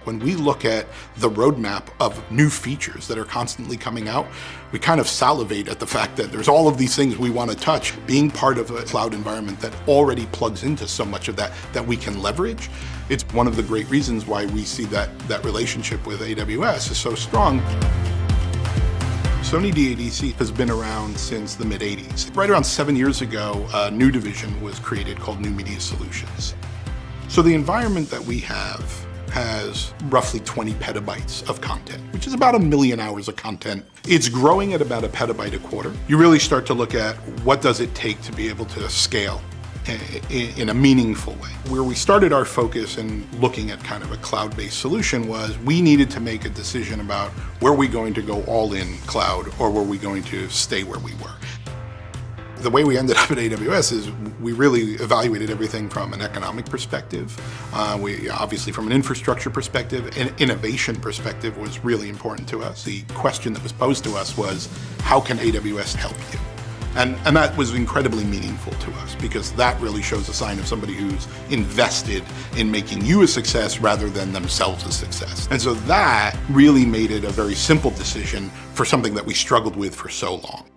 When we look at the roadmap of new features that are constantly coming out, we kind of salivate at the fact that there's all of these things we want to touch. Being part of a cloud environment that already plugs into so much of that we can leverage, it's one of the great reasons why we see that relationship with AWS is so strong. Sony DADC has been around since the mid-'80s. Right around 7 years ago, a new division was created called New Media Solutions. So the environment that we have has roughly 20 petabytes of content, which is about 1 million hours of content. It's growing at about a petabyte a quarter. You really start to look at what does it take to be able to scale in a meaningful way. Where we started our focus in looking at kind of a cloud-based solution was we needed to make a decision about were we going to go all in cloud or were we going to stay where we were. The way we ended up at AWS is we really evaluated everything from an economic perspective. We obviously from an infrastructure perspective, an innovation perspective was really important to us. The question that was posed to us was, how can AWS help you? And that was incredibly meaningful to us because that really shows a sign of somebody who's invested in making you a success rather than themselves a success. And so that really made it a very simple decision for something that we struggled with for so long.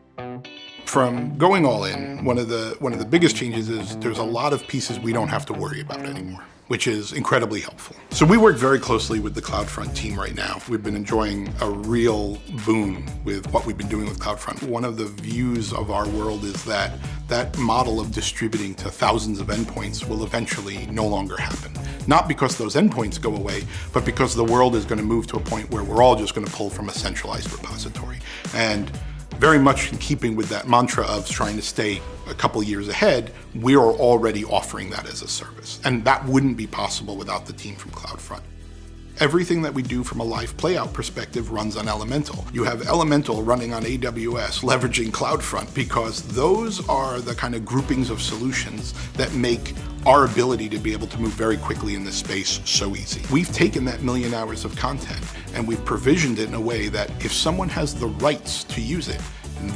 From going all in, one of the biggest changes is there's a lot of pieces we don't have to worry about anymore, which is incredibly helpful. So we work very closely with the CloudFront team right now. We've been enjoying a real boon with what we've been doing with CloudFront. One of the views of our world is that that model of distributing to thousands of endpoints will eventually no longer happen. Not because those endpoints go away, but because the world is going to move to a point where we're all just going to pull from a centralized repository. And very much in keeping with that mantra of trying to stay a couple years ahead, we are already offering that as a service. And that wouldn't be possible without the team from CloudFront. Everything that we do from a live playout perspective runs on Elemental. You have Elemental running on AWS, leveraging CloudFront, because those are the kind of groupings of solutions that make our ability to be able to move very quickly in this space so easy. We've taken that 1 million hours of content and we've provisioned it in a way that if someone has the rights to use it,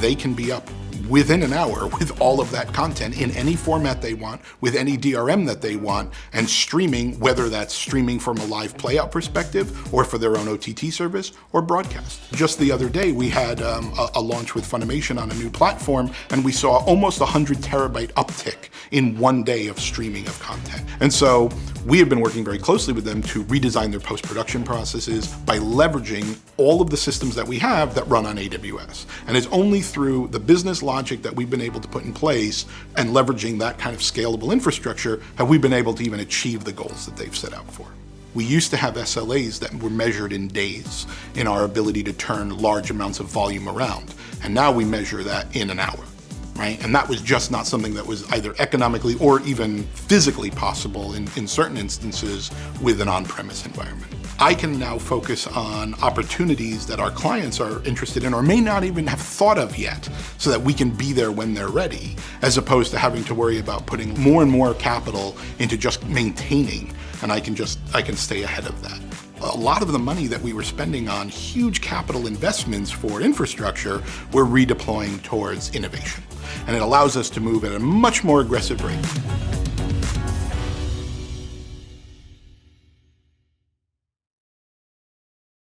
they can be up within an hour with all of that content in any format they want, with any DRM that they want, and streaming, whether that's streaming from a live playout perspective or for their own OTT service or broadcast. Just the other day, we had a launch with Funimation on a new platform, and we saw almost 100 terabyte uptick in 1 day of streaming of content. And so we have been working very closely with them to redesign their post-production processes by leveraging all of the systems that we have that run on AWS. And it's only through the business logic that we've been able to put in place and leveraging that kind of scalable infrastructure have we been able to even achieve the goals that they've set out for. We used to have SLAs that were measured in days in our ability to turn large amounts of volume around. And now we measure that in an hour. Right? And that was just not something that was either economically or even physically possible in certain instances with an on-premise environment. I can now focus on opportunities that our clients are interested in or may not even have thought of yet so that we can be there when they're ready, as opposed to having to worry about putting more and more capital into just maintaining, and I can stay ahead of that. A lot of the money that we were spending on huge capital investments for infrastructure, we're redeploying towards innovation. And it allows us to move at a much more aggressive rate.